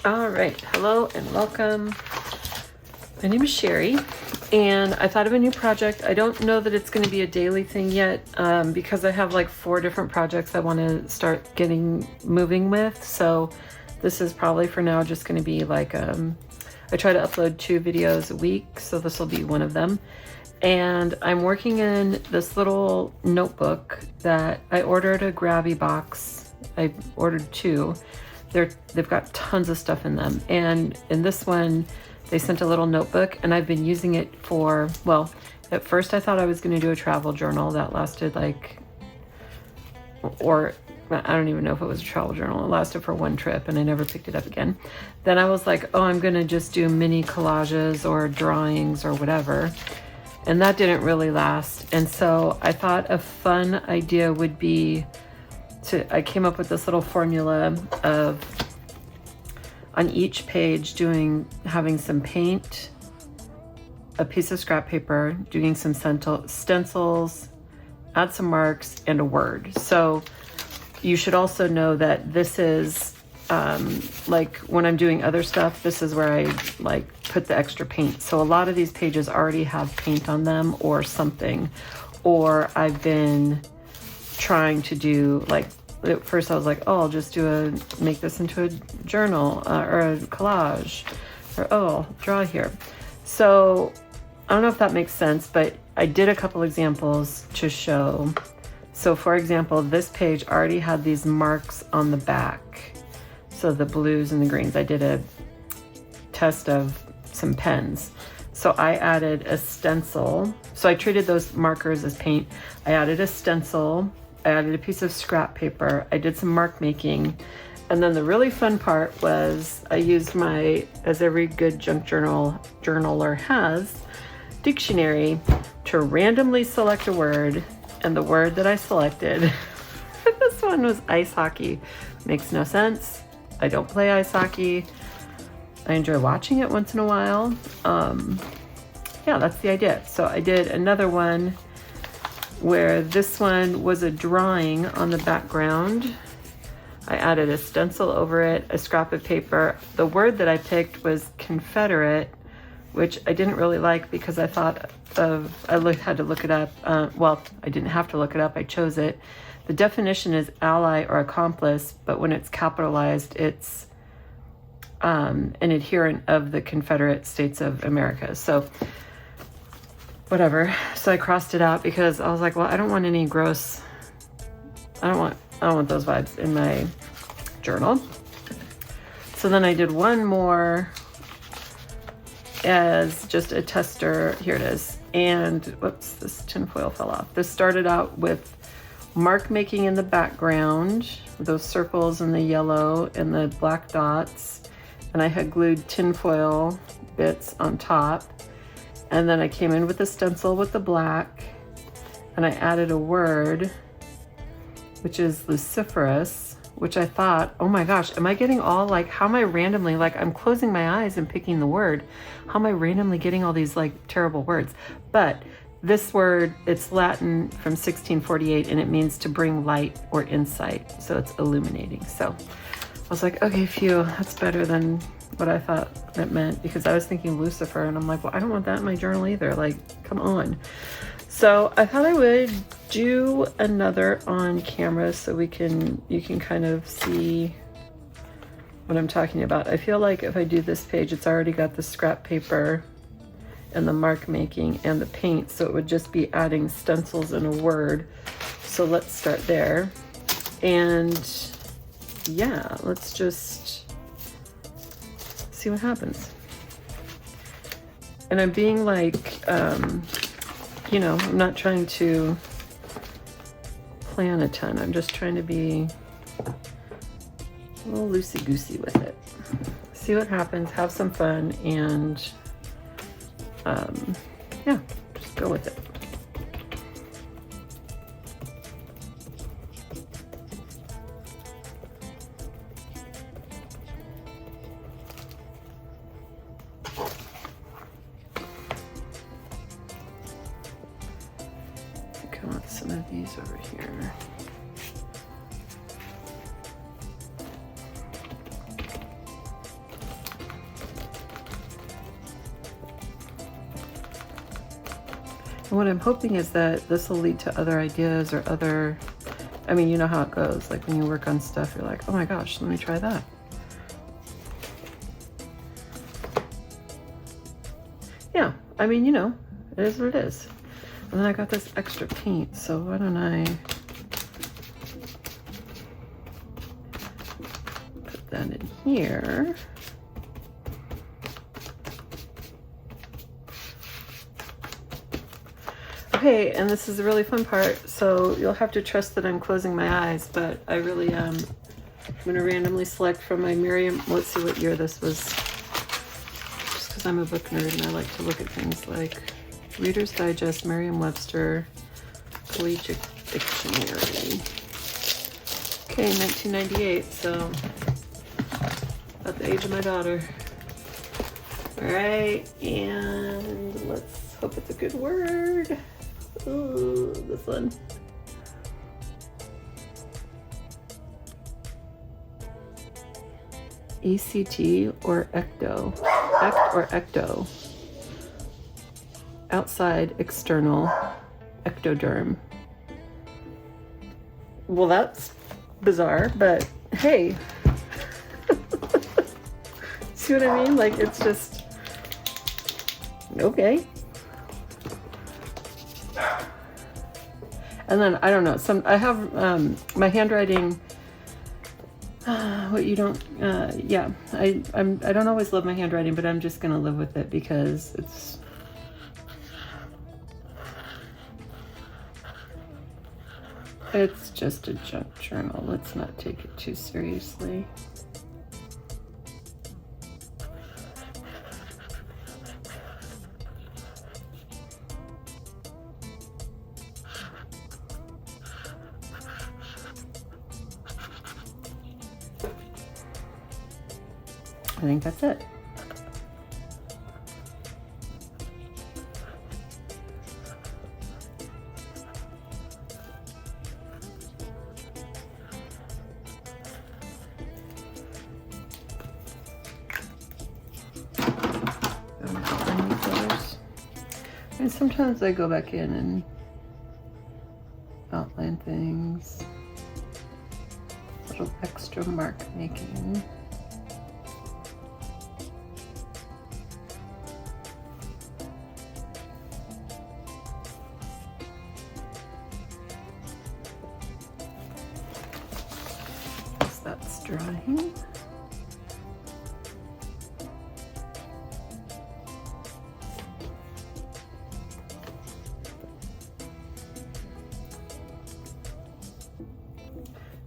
All right, hello and welcome. My name is Sherry, and I thought of a new project. I don't know that it's going to be a daily thing yet because I have like 4 different projects I want to start getting moving with. So this is probably for now just going to be like, I try to upload 2 videos a week, so this will be one of them. And I'm working in this little notebook that I ordered a grabby box. I ordered 2. They've got tons of stuff in them. And in this one, they sent a little notebook, and I've been using it for, well, at first I thought I was going to do a travel journal that lasted like, or I don't even know if it was a travel journal. It lasted for 1 trip and I never picked it up again. Then I was like, oh, I'm going to just do mini collages or drawings or whatever. And that didn't really last. And so I thought a fun idea would be I came up with this little formula of on each page having some paint, a piece of scrap paper, doing some stencils, add some marks, and a word. So you should also know that this is like when I'm doing other stuff, this is where I like put the extra paint. So a lot of these pages already have paint on them or something, or I've been trying to do, like, at first I was like, oh, I'll just make this into a journal or a collage, or oh, I'll draw here. So I don't know if that makes sense, but I did a couple examples to show. So for example, this page already had these marks on the back. So the blues and the greens, I did a test of some pens. So I added a stencil. So I treated those markers as paint. I added a stencil. I added a piece of scrap paper. I did some mark making. And then the really fun part was I used as every good junk journaler has, dictionary to randomly select a word. And the word that I selected, this one was ice hockey. Makes no sense. I don't play ice hockey. I enjoy watching it once in a while. Yeah, that's the idea. So I did another one where this one was a drawing on the background. I added a stencil over it, a scrap of paper. The word that I picked was Confederate, which I didn't really like because I thought had to look it up. Well, I didn't have to look it up, I chose it. The definition is ally or accomplice, but when it's capitalized, it's an adherent of the Confederate States of America. So whatever. So I crossed it out because I was like, well, I don't want any gross, I don't want those vibes in my journal. So then I did one more as just a tester. Here it is. And whoops, this tinfoil fell off. This started out with mark making in the background, those circles and the yellow and the black dots. And I had glued tinfoil bits on top. And then I came in with a stencil with the black, and I added a word, which is luciferous, which I thought, oh my gosh, am I getting all like, how am I randomly, like I'm closing my eyes and picking the word. How am I randomly getting all these like terrible words? But this word, it's Latin from 1648, and it means to bring light or insight. So it's illuminating. So I was like, okay, phew, that's better than what I thought it meant, because I was thinking Lucifer, and I'm like, well, I don't want that in my journal either. Like, come on. So I thought I would do another on camera so you can kind of see what I'm talking about. I feel like if I do this page, it's already got the scrap paper and the mark making and the paint, so it would just be adding stencils and a word. So let's start there. And yeah, let's just see what happens. And I'm being like, I'm not trying to plan a ton. I'm just trying to be a little loosey-goosey with it. See what happens, have some fun, and yeah, just go with it. Come on, some of these over here. And what I'm hoping is that this will lead to other ideas or other, I mean, you know how it goes. Like when you work on stuff, you're like, oh my gosh, let me try that. Yeah, I mean, you know, it is what it is. And then I got this extra paint, so why don't I put that in here. Okay, and this is a really fun part, so you'll have to trust that I'm closing my eyes, but I really am. I'm gonna randomly select from my Merriam, let's see what year this was, just because I'm a book nerd and I like to look at things like Reader's Digest, Merriam-Webster, Collegiate Dictionary. Okay, 1998, so about the age of my daughter. All right, and let's hope it's a good word. Ooh, this one. ECT or ecto. Ect or ecto. Outside, external, ectoderm. Well, that's bizarre, but hey. See what I mean? Like, it's just, okay. And then, I don't know, I have my handwriting, what you don't, yeah, I don't always love my handwriting, but I'm just gonna live with it because it's just a junk journal. Let's not take it too seriously. I think that's it. And sometimes I go back in and outline things, little extra mark making. That's drying.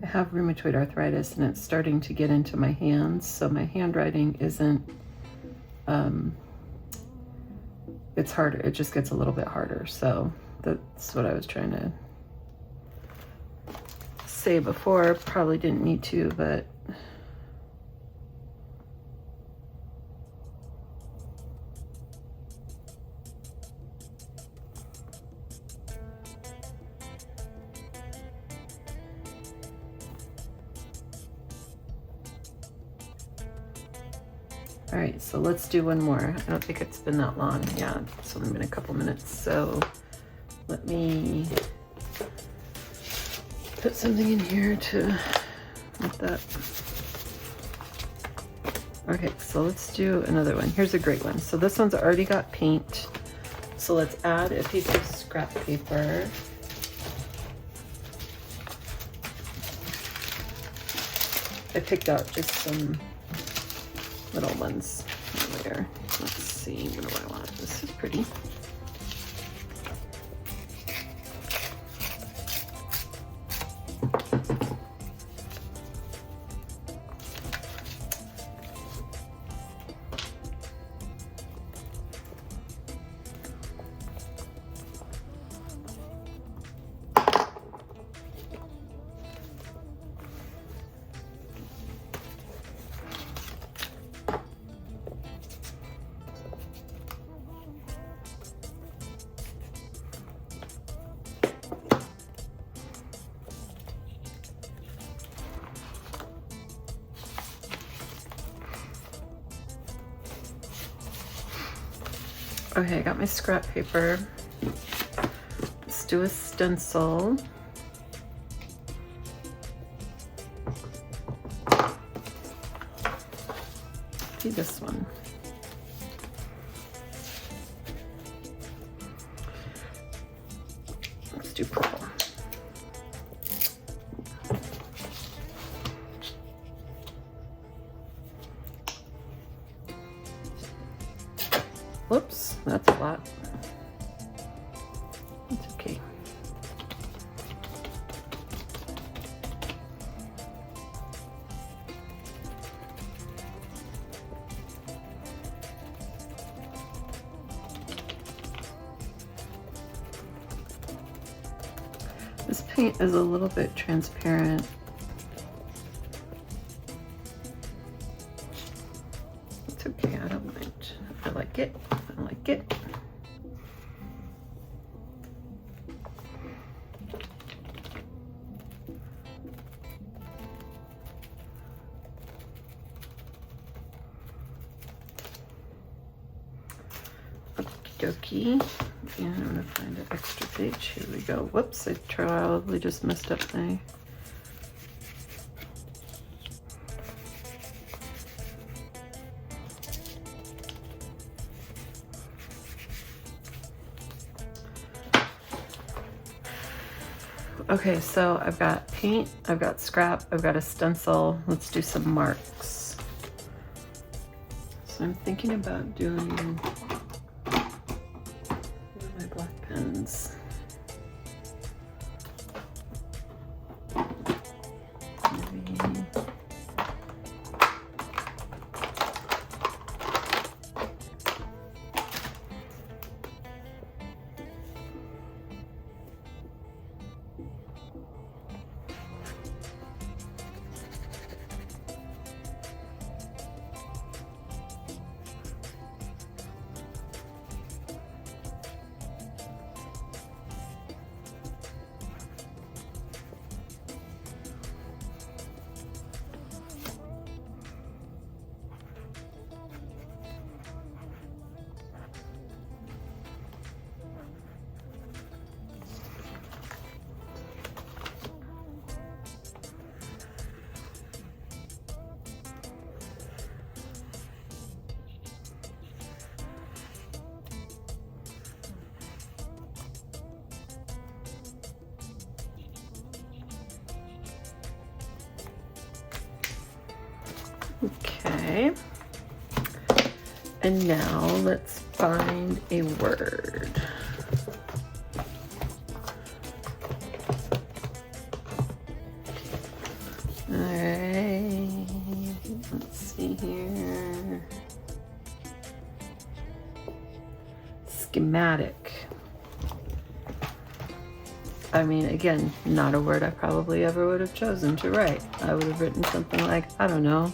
I have rheumatoid arthritis and it's starting to get into my hands, so my handwriting isn't, it's harder, it just gets a little bit harder. So that's what I was trying to say before, probably didn't need to, but all right, so let's do one more. I don't think it's been that long. Yeah, it's only been a couple minutes. So let me put something in here to make that. Okay, so let's do another one. Here's a great one. So this one's already got paint. So let's add a piece of scrap paper. I picked out just some little ones earlier. Let's see, what do I want? This is pretty. Okay, I got my scrap paper. do a stencil. Do this one. Let's do purple. Whoops, that's a lot. It's okay. This paint is a little bit transparent. It's okay, I don't mind. I like it. I like it. Okie dokie. And I'm gonna find an extra page. Here we go. Whoops, I probably just messed up my. Okay, so I've got paint, I've got scrap, I've got a stencil. Let's do some marks. So I'm thinking about doing my black pens. Maybe. Okay, and now let's find a word. All right, let's see here. Schematic. I mean, again, not a word I probably ever would have chosen to write. I would have written something like, I don't know,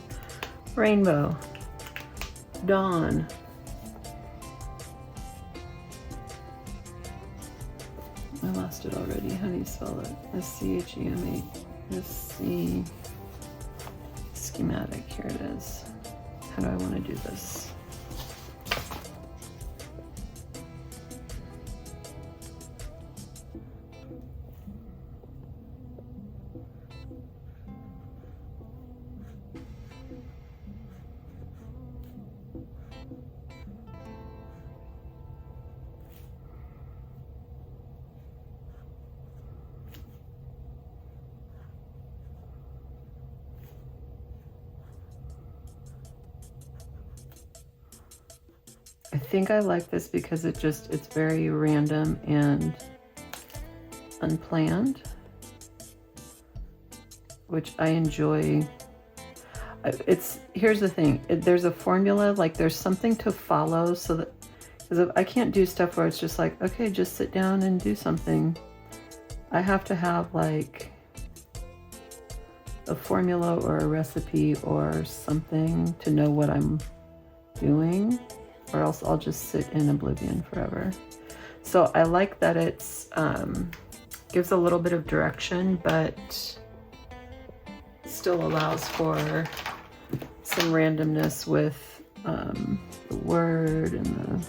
rainbow, dawn. I lost it already. How do you spell it? S-C-H-E-M-A. S-C. Schematic. Here it is. How do I want to do this? I think I like this because it's very random and unplanned, which I enjoy. Here's the thing, there's a formula, like there's something to follow, so that, because I can't do stuff where it's just like, okay, just sit down and do something. I have to have like a formula or a recipe or something to know what I'm doing, or else I'll just sit in oblivion forever. So I like that it's gives a little bit of direction, but still allows for some randomness with the word and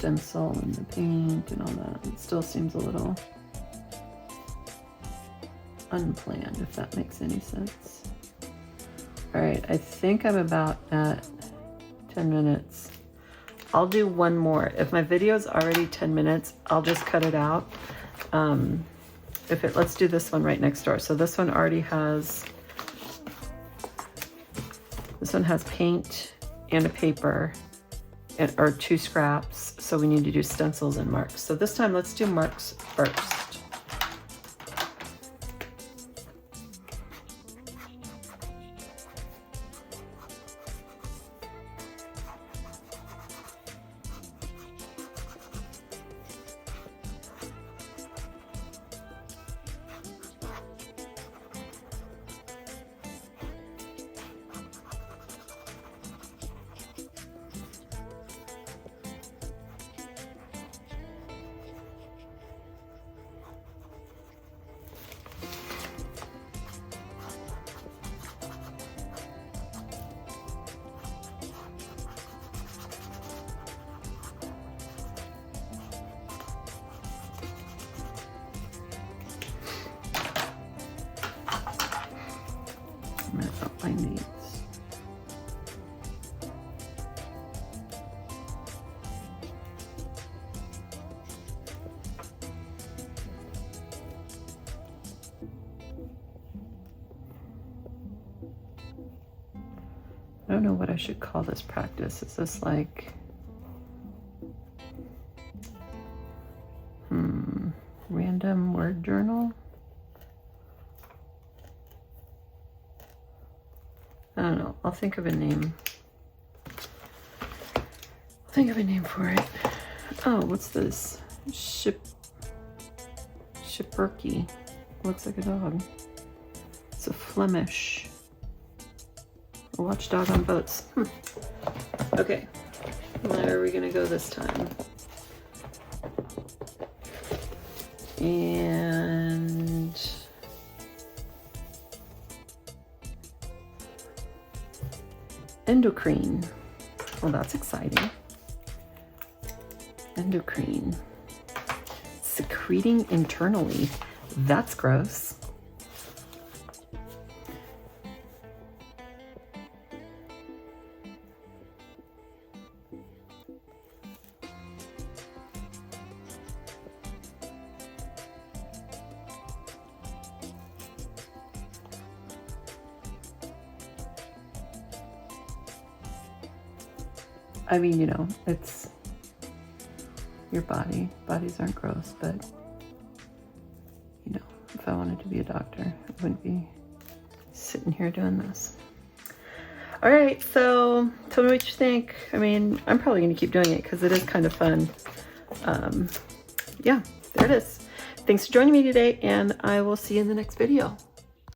stencil and the paint and all that. It still seems a little unplanned, if that makes any sense. All right, I think I'm about at 10 minutes. I'll do one more. If my video is already 10 minutes, I'll just cut it out. Let's do this one right next door. So this one already has, this one has paint and a paper or 2 scraps. So we need to do stencils and marks. So this time let's do marks first. I'm gonna outline these. I don't know what I should call this practice. Is this like, random word journal? I don't know. I'll think of a name. I'll think of a name for it. Oh, what's this? Schipperke. Looks like a dog. It's a Flemish. A watchdog on boats. Okay. Where are we gonna go this time? And endocrine. Well, that's exciting. Endocrine. Secreting internally. That's gross. I mean, you know, it's your body. Bodies aren't gross, but, you know, if I wanted to be a doctor, I wouldn't be sitting here doing this. All right, so tell me what you think. I mean, I'm probably going to keep doing it because it is kind of fun. Yeah, there it is. Thanks for joining me today, and I will see you in the next video.